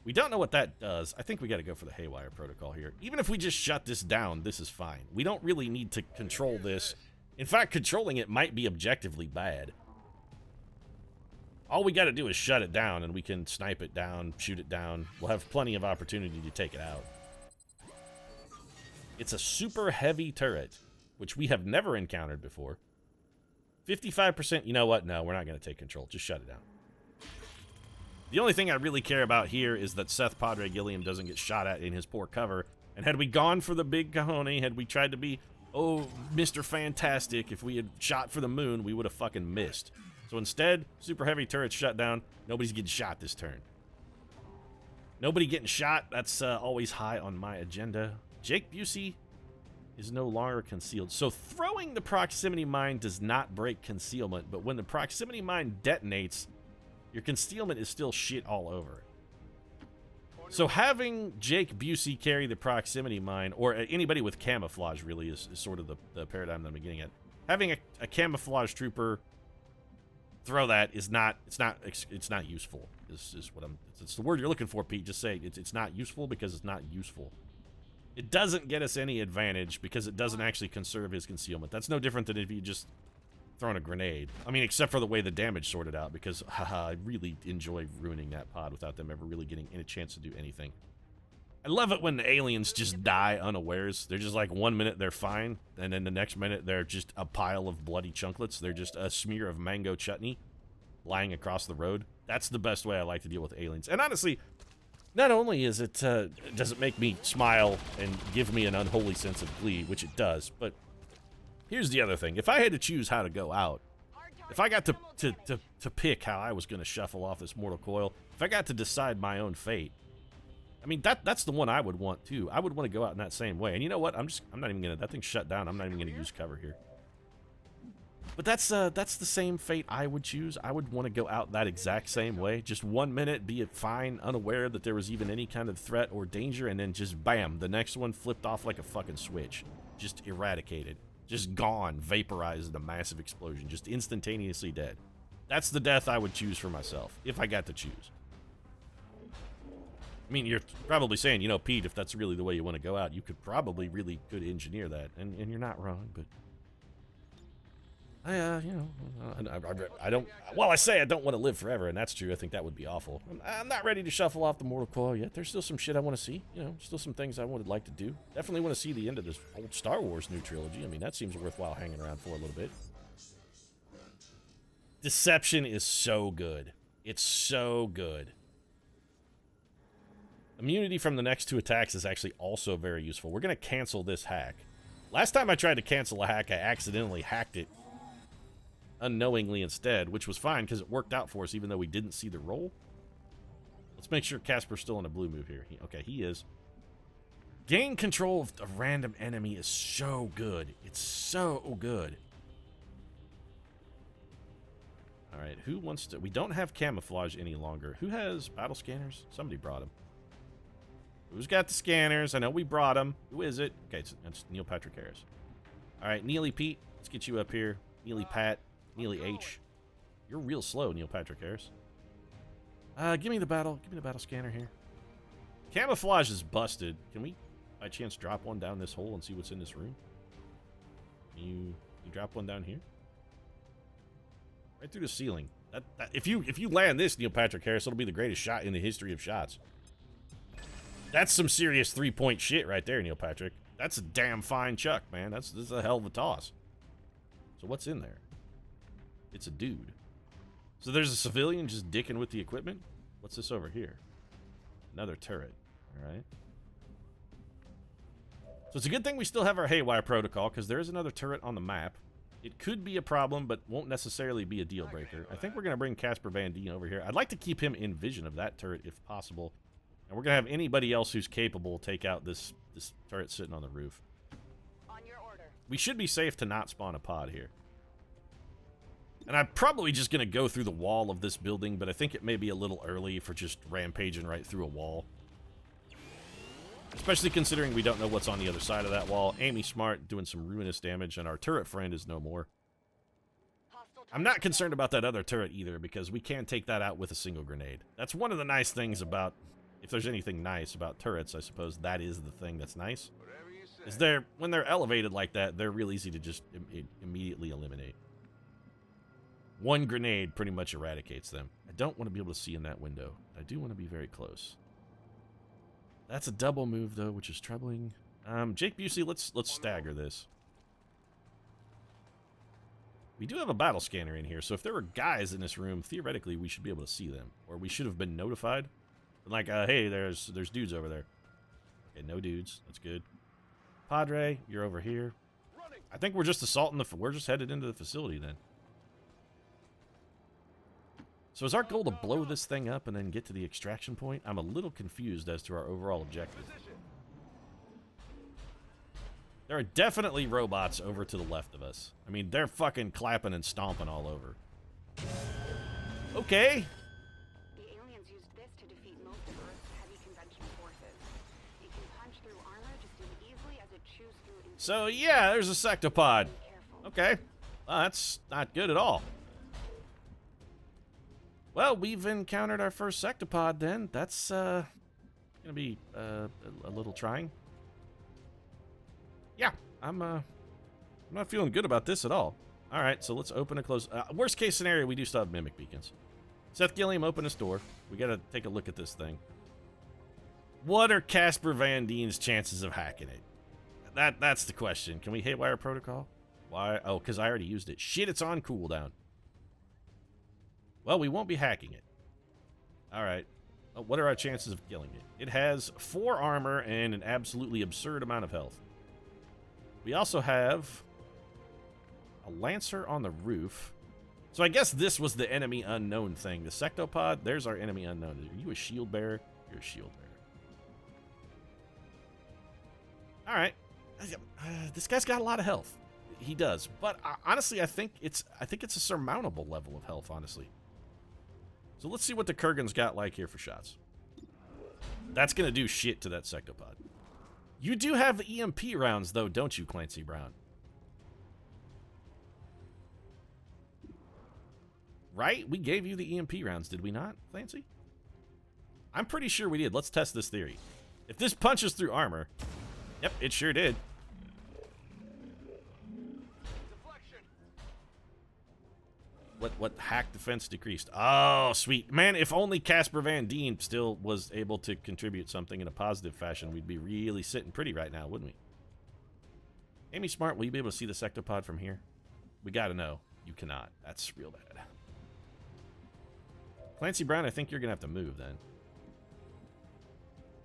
Speaker 1: We don't know what that does. I think we got to go for the Haywire protocol here. Even if we just shut this down, this is fine. We don't really need to control this. In fact, controlling it might be objectively bad. All we got to do is shut it down, and we can snipe it down, shoot it down. We'll have plenty of opportunity to take it out. It's a super heavy turret, which we have never encountered before. 55%, you know what? No, we're not going to take control. Just shut it down. The only thing I really care about here is that Seth Padre Gilliam doesn't get shot at in his poor cover. And had we gone for the big cojones, had we tried to be, oh, Mr. Fantastic, if we had shot for the moon, we would have fucking missed. So instead, super heavy turrets shut down. Nobody's getting shot this turn. Nobody getting shot. That's always high on my agenda. Jake Busey is no longer concealed. So throwing the proximity mine does not break concealment, but when the proximity mine detonates, your concealment is still shit all over. So having Jake Busey carry the proximity mine, or anybody with camouflage really is sort of the paradigm that I'm getting at. Having a camouflage trooper throw that is not, it's not useful, is what it's the word you're looking for, Pete. Just say it's not useful because it's not useful. It doesn't get us any advantage because it doesn't actually conserve his concealment. That's no different than if you just thrown a grenade. I mean, except for the way the damage sorted out, because haha, I really enjoy ruining that pod without them ever really getting any chance to do anything. I love it when the aliens just die unawares. They're just like 1 minute they're fine, and then the next minute they're just a pile of bloody chunklets. They're just a smear of mango chutney lying across the road. That's the best way I like to deal with aliens. And honestly, not only is it does it make me smile and give me an unholy sense of glee, which it does, but here's the other thing. If I had to choose how to go out, if I got to pick how I was going to shuffle off this mortal coil, if I got to decide my own fate, I mean, that's the one I would want, too. I would want to go out in that same way. And you know what? I'm not even going to... That thing's shut down. I'm not even going to use cover here. But that's the same fate I would choose. I would want to go out that exact same way. Just 1 minute, be it fine, unaware that there was even any kind of threat or danger, and then just bam, the next one flipped off like a fucking switch. Just eradicated. Just gone, vaporized in a massive explosion. Just instantaneously dead. That's the death I would choose for myself, if I got to choose. I mean, you're probably saying, you know, Pete, if that's really the way you want to go out, you could probably really could engineer that, and you're not wrong, but I don't, well, I say I don't want to live forever, and that's true. I think that would be awful. I'm not ready to shuffle off the mortal coil yet. There's still some shit I want to see, you know, still some things I would like to do. Definitely want to see the end of this old Star Wars new trilogy. I mean, that seems worthwhile hanging around for a little bit. Deception is so good. It's so good. Immunity from the next 2 attacks is actually also very useful. We're going to cancel this hack. Last time I tried to cancel a hack, I accidentally hacked it unknowingly instead, which was fine because it worked out for us even though we didn't see the roll. Let's make sure Casper's still on a blue move here. Okay, he is. Gain control of a random enemy is so good. It's so good. Alright, who wants to... We don't have camouflage any longer. Who has battle scanners? Somebody brought them. Who's got the scanners? I know we brought them. Who is it? Okay, it's Neil Patrick Harris. Alright, Neely Pete, let's get you up here. Neely Pat, Neely H. You're real slow, Neil Patrick Harris. Give me the battle scanner here. Camouflage is busted. Can we, by chance, drop one down this hole and see what's in this room? Can you drop one down here? Right through the ceiling. If you land this, Neil Patrick Harris, it'll be the greatest shot in the history of shots. That's some serious 3-point shit right there, Neil Patrick. That's a damn fine chuck, man. This is a hell of a toss. So what's in there? It's a dude. So there's a civilian just dicking with the equipment? What's this over here? Another turret. Alright. So it's a good thing we still have our haywire protocol, because there is another turret on the map. It could be a problem, but won't necessarily be a deal breaker. I think we're going to bring Casper Van Dien over here. I'd like to keep him in vision of that turret if possible. And we're going to have anybody else who's capable take out this turret sitting on the roof.
Speaker 5: On your order.
Speaker 1: We should be safe to not spawn a pod here. And I'm probably just going to go through the wall of this building, but I think it may be a little early for just rampaging right through a wall. Especially considering we don't know what's on the other side of that wall. Amy Smart doing some ruinous damage, and our turret friend is no more. I'm not concerned about that other turret either, because we can take that out with a single grenade. That's one of the nice things about, if there's anything nice about turrets, I suppose that is the thing that's nice. Is when they're elevated like that, they're real easy to just immediately eliminate. One grenade pretty much eradicates them. I don't want to be able to see in that window. I do want to be very close. That's a double move, though, which is troubling. Jake Busey, let's stagger this. We do have a battle scanner in here, so if there were guys in this room, theoretically, we should be able to see them. Or we should have been notified. Like, hey, there's dudes over there. Okay, no dudes. That's good. Padre, you're over here. I think we're just assaulting we're just headed into the facility, then. So is our goal to blow this thing up and then get to the extraction point? I'm a little confused as to our overall objective. There are definitely robots over to the left of us. I mean, they're fucking clapping and stomping all over. Okay.
Speaker 5: The aliens used this to defeat most of Earth's heavy conventional forces. It can punch through armor just as easily as it chews through.
Speaker 1: So yeah, there's a sectopod. Okay. Well, that's not good at all. Well, we've encountered our first sectopod then. That's gonna be a little trying. Yeah, I'm not feeling good about this at all. All right, so let's open and close. Worst case scenario, we do still have mimic beacons. Seth Gilliam, open his door. We gotta take a look at this thing. What are Casper Van Dien's chances of hacking it? That's the question. Can we haywire protocol? Why? Oh, because I already used it. Shit, it's on cooldown. Well, we won't be hacking it. All right. What are our chances of killing it? It has 4 armor and an absolutely absurd amount of health. We also have a Lancer on the roof. So I guess this was the enemy unknown thing. The sectopod, there's our enemy unknown. Are you a shield bearer? You're a shield bearer. All right. This guy's got a lot of health. He does. But honestly, I think it's a surmountable level of health, honestly. So let's see what the Kurgan's got like here for shots. That's going to do shit to that sectopod. You do have the EMP rounds, though, don't you, Clancy Brown? Right? We gave you the EMP rounds, did we not, Clancy? I'm pretty sure we did. Let's test this theory. If this punches through armor... Yep, it sure did. What hack defense decreased? Oh, sweet. Man, if only Casper Van Dien still was able to contribute something in a positive fashion, we'd be really sitting pretty right now, wouldn't we? Amy Smart, will you be able to see the sectopod from here? We gotta know. You cannot. That's real bad. Clancy Brown, I think you're gonna have to move then.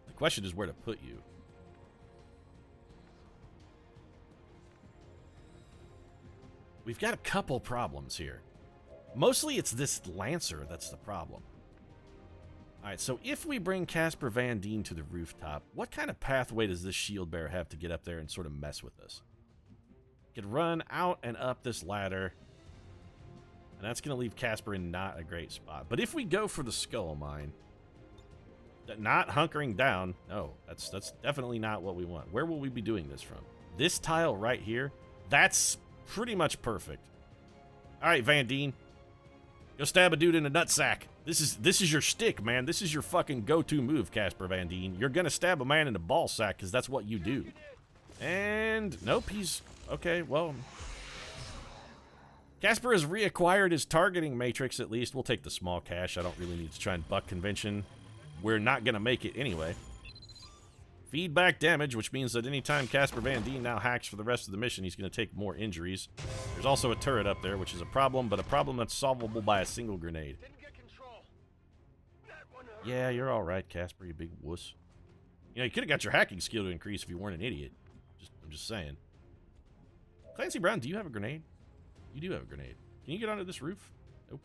Speaker 1: The question is where to put you. We've got a couple problems here. Mostly it's this Lancer that's the problem. Alright, so if we bring Casper Van Dien to the rooftop, what kind of pathway does this shield bearer have to get up there and sort of mess with us? Could run out and up this ladder, and that's going to leave Casper in not a great spot. But if we go for the skull mine, not hunkering down, no, that's definitely not what we want. Where will we be doing this from? This tile right here, that's pretty much perfect. Alright, Van Dien, go stab a dude in a nutsack. This is your shtick, man. This is your fucking go-to move, Casper Van Dien. You're gonna stab a man in the ball sack because that's what you do. And nope, he's okay. Well, Casper has reacquired his targeting matrix. At least we'll take the small cash. I don't really need to try and buck convention. We're not gonna make it anyway. Feedback damage, which means that anytime Casper Van Dien now hacks for the rest of the mission, he's going to take more injuries. There's also a turret up there, which is a problem, but a problem that's solvable by a single grenade. Yeah, you're alright, Casper, you big wuss. You know, you could have got your hacking skill to increase if you weren't an idiot. I'm just saying. Clancy Brown, do you have a grenade? You do have a grenade. Can you get onto this roof? Nope.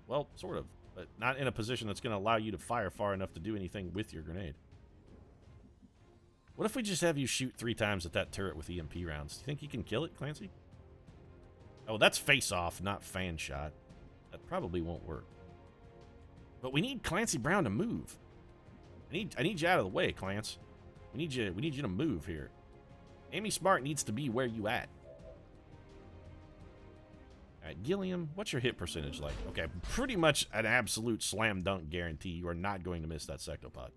Speaker 1: Well, sort of, but not in a position that's going to allow you to fire far enough to do anything with your grenade. What if we just have you shoot 3 times at that turret with EMP rounds? Do you think you can kill it, Clancy? Oh, that's face-off, not fan shot. That probably won't work. But we need Clancy Brown to move. I need you out of the way, Clance. We need you to move here. Amy Smart needs to be where you at. Alright, Gilliam, what's your hit percentage like? Okay, pretty much an absolute slam dunk guarantee you are not going to miss that sectopod.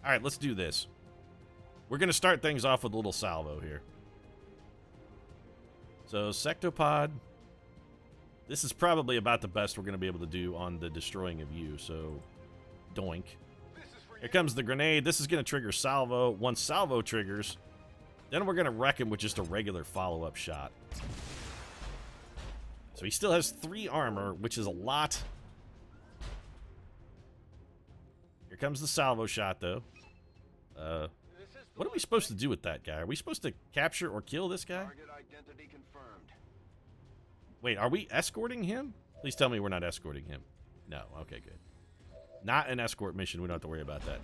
Speaker 1: Alright, let's do this. We're going to start things off with a little salvo here. So, sectopod. This is probably about the best we're going to be able to do on the destroying of you, so doink. Here comes the grenade. This is going to trigger salvo. Once salvo triggers, then we're going to wreck him with just a regular follow-up shot. So he still has 3 armor, which is a lot. Here comes the salvo shot, though. What are we supposed to do with that guy? Are we supposed to capture or kill this guy? Wait, are we escorting him? Please tell me we're not escorting him. No, okay, good. Not an escort mission. We don't have to worry about that.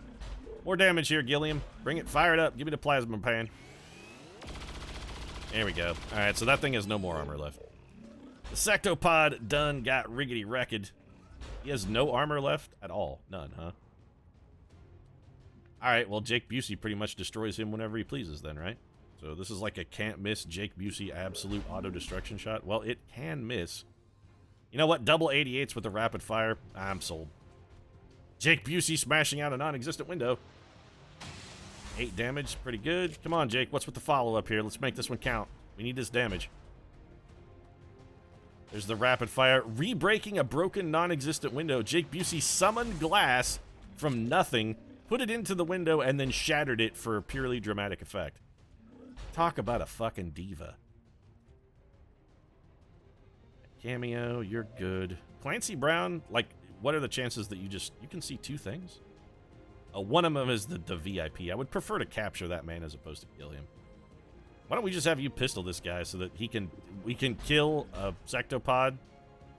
Speaker 1: More damage here, Gilliam. Bring it, fire it up. Give me the plasma pan. There we go. Alright, so that thing has no more armor left. The sectopod done got riggedy wrecked. He has no armor left at all. None, huh? Alright, well, Jake Busey pretty much destroys him whenever he pleases then, right? So this is like a can't miss Jake Busey absolute auto-destruction shot. Well, it can miss. You know what? Double 88s with the rapid fire. I'm sold. Jake Busey smashing out a non-existent window. 8 damage. Pretty good. Come on, Jake. What's with the follow-up here? Let's make this one count. We need this damage. There's the rapid fire. Re-breaking a broken non-existent window. Jake Busey summoned glass from nothing, put it into the window, and then shattered it for purely dramatic effect. Talk about a fucking diva. Cameo, you're good. Clancy Brown, like, what are the chances that you can see 2 things? One of them is the VIP. I would prefer to capture that man as opposed to kill him. Why don't we just have you pistol this guy so that we can kill a sectopod?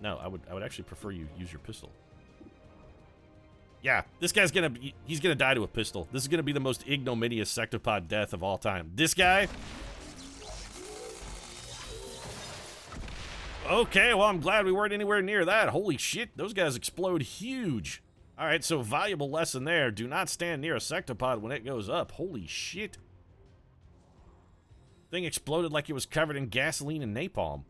Speaker 1: No, I would actually prefer you use your pistol. Yeah, this guy's he's gonna die to a pistol. This is gonna be the most ignominious sectopod death of all time. This guy. Okay, well, I'm glad we weren't anywhere near that. Holy shit, those guys explode huge. All right, so valuable lesson there. Do not stand near a sectopod when it goes up. Holy shit. Thing exploded like it was covered in gasoline and napalm.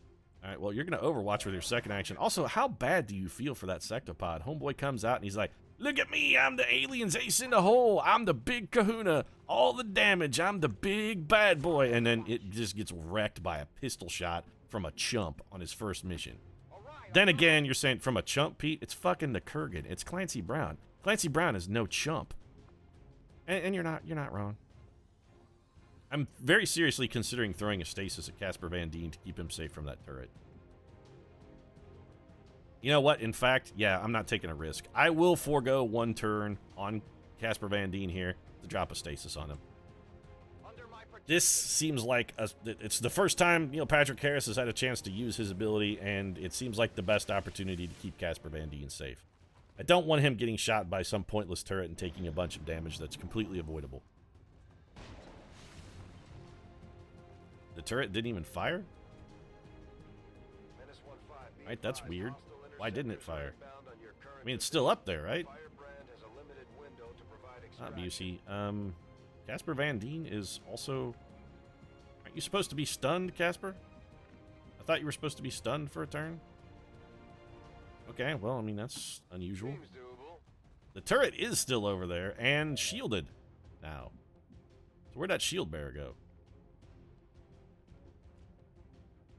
Speaker 1: All right, well, you're gonna overwatch with your second action. Also, how bad do you feel for that sectopod? Homeboy comes out and he's like, look at me, I'm the alien's ace in the hole. I'm the big kahuna. All the damage, I'm the big bad boy. And then it just gets wrecked by a pistol shot from a chump on his first mission. Then again, you're saying from a chump, Pete? It's fucking the Kurgan. It's Clancy Brown. Clancy Brown is no chump. And you're not wrong. I'm very seriously considering throwing a stasis at Casper Van Dien to keep him safe from that turret. You know what? In fact, yeah, I'm not taking a risk. I will forego 1 turn on Casper Van Dien here to drop a stasis on him. This seems like it's the first time, you know, Patrick Harris has had a chance to use his ability, and it seems like the best opportunity to keep Casper Van Dien safe. I don't want him getting shot by some pointless turret and taking a bunch of damage that's completely avoidable. The turret didn't even fire? Right, that's weird. Why didn't it fire? I mean, it's still up there, right? Not Busey. Casper Van Dien is also... Aren't you supposed to be stunned, Casper? I thought you were supposed to be stunned for a turn. Okay, well, I mean, that's unusual. The turret is still over there and shielded now. So where'd that shield bearer go?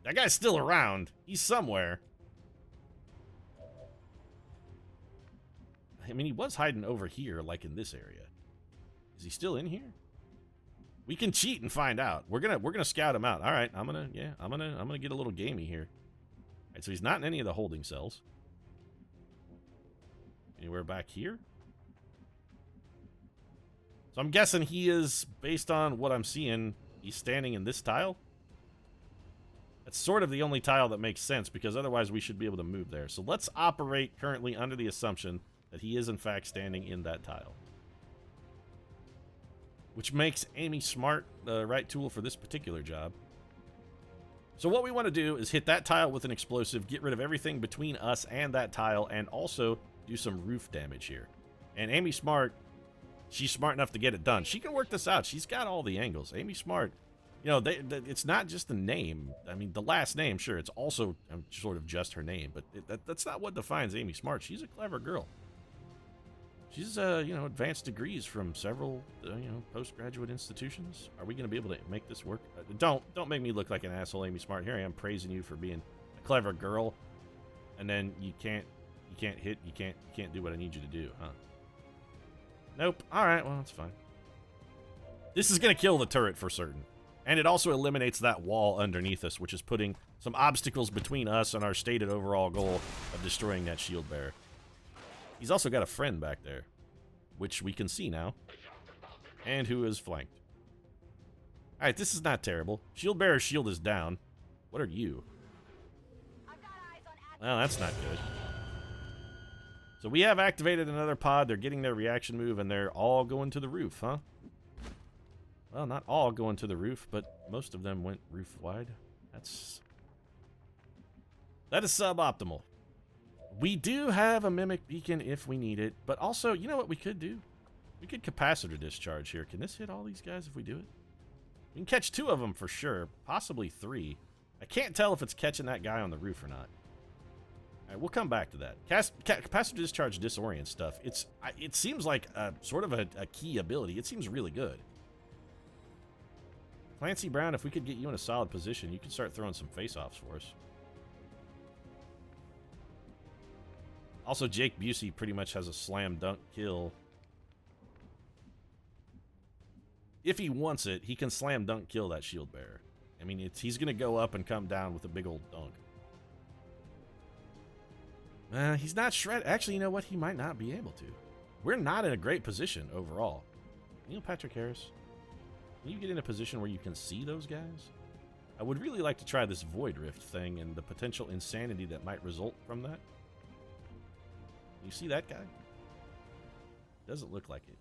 Speaker 1: That guy's still around. He's somewhere. I mean, he was hiding over here, like in this area. Is he still in here? We can cheat and find out. We're gonna scout him out. All right, I'm gonna get a little gamey here. All right, so he's not in any of the holding cells. Anywhere back here? So I'm guessing he is, based on what I'm seeing, he's standing in this tile. That's sort of the only tile that makes sense, because otherwise we should be able to move there. So let's operate currently under the assumption that he is in fact standing in that tile. Which makes Amy Smart the right tool for this particular job. So what we want to do is hit that tile with an explosive, get rid of everything between us and that tile, and also do some roof damage here. And Amy Smart, she's smart enough to get it done. She can work this out. She's got all the angles. Amy Smart, you know, it's not just the name. I mean, the last name, sure, it's also sort of just her name, but that's not what defines Amy Smart. She's a clever girl. She's, you know, advanced degrees from several, you know, postgraduate institutions. Are we going to be able to make this work? Don't make me look like an asshole, Amy Smart. Here I am praising you for being a clever girl, and then you can't hit, you can't do what I need you to do, huh? Nope. All right, well, that's fine. This is going to kill the turret for certain. And it also eliminates that wall underneath us, which is putting some obstacles between us and our stated overall goal of destroying that shield bearer. He's also got a friend back there, which we can see now, and who is flanked. All right, this is not terrible. Shield bearer's shield is down. What are you? Well, that's not good. So we have activated another pod. They're getting their reaction move, and they're all going to the roof, huh? Well, not all going to the roof, but most of them went roof wide. That is suboptimal. We do have a mimic beacon if we need it, but also, you know what we could do? We could capacitor discharge here. Can this hit all these guys if we do it? We can catch 2 of them for sure, possibly 3. I can't tell if it's catching that guy on the roof or not. All right, we'll come back to that. Capacitor discharge disorient stuff. It seems like sort of a key ability. It seems really good. Clancy Brown, if we could get you in a solid position, you can start throwing some face-offs for us. Also, Jake Busey pretty much has a slam dunk kill. If he wants it, he can slam dunk kill that shield bearer. I mean, he's going to go up and come down with a big old dunk. He's not shred. Actually, you know what? He might not be able to. We're not in a great position overall. Neil Patrick Harris, can you get in a position where you can see those guys? I would really like to try this Void Rift thing and the potential insanity that might result from that. You see that guy? Doesn't look like it.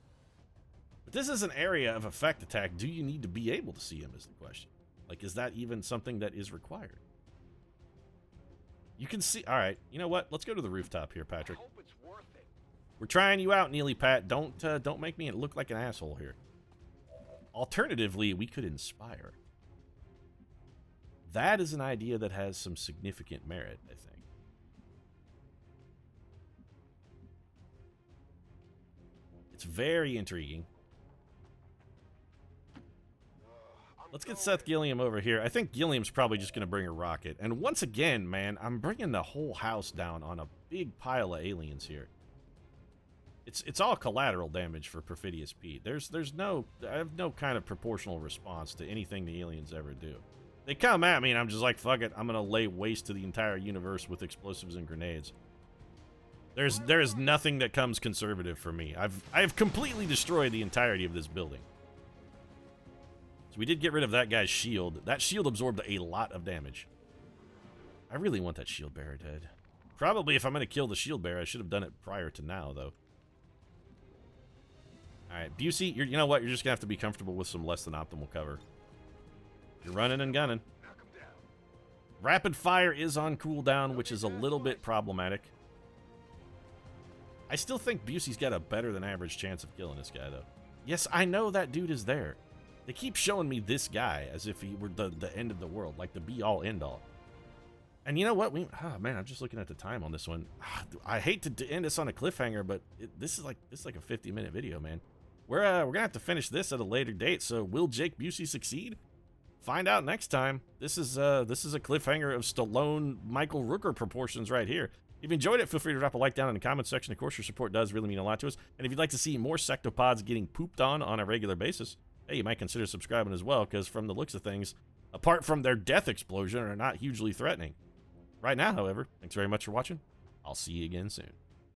Speaker 1: But this is an area of effect attack. Do you need to be able to see him is the question. Like, is that even something that is required? You can see... Alright, you know what? Let's go to the rooftop here, Patrick.
Speaker 4: I hope it's worth it.
Speaker 1: We're trying you out, Neely Pat. Don't make me look like an asshole here. Alternatively, we could inspire. That is an idea that has some significant merit, I think. It's very intriguing. Let's get Seth Gilliam over here. I think Gilliam's probably just going to bring a rocket. And once again, man, I'm bringing the whole house down on a big pile of aliens here. It's all collateral damage for Perfidious Pete. I have no kind of proportional response to anything the aliens ever do. They come at me and I'm just like, fuck it, I'm going to lay waste to the entire universe with explosives and grenades. There is nothing that comes conservative for me. I've completely destroyed the entirety of this building. So we did get rid of that guy's shield. That shield absorbed a lot of damage. I really want that shield bearer dead. Probably if I'm going to kill the shield bearer, I should have done it prior to now, though. Alright, Busey, you know what? You're just going to have to be comfortable with some less than optimal cover. You're running and gunning. Rapid fire is on cooldown, which is a little bit problematic. I still think Busey's got a better than average chance of killing this guy, though. Yes, I know that dude is there. They keep showing me this guy as if he were the end of the world, like the be-all, end-all. And you know what? Oh man, I'm just looking at the time on this one. I hate to end this on a cliffhanger, but this is like a 50-minute video, man. We're gonna have to finish this at a later date. So will Jake Busey succeed? Find out next time. This is a cliffhanger of Stallone Michael Rooker proportions right here. If you enjoyed it, feel free to drop a like down in the comments section. Of course, your support does really mean a lot to us. And if you'd like to see more sectopods getting pooped on a regular basis, hey, you might consider subscribing as well, because from the looks of things, apart from their death explosion, are not hugely threatening. Right now, however, thanks very much for watching. I'll see you again soon.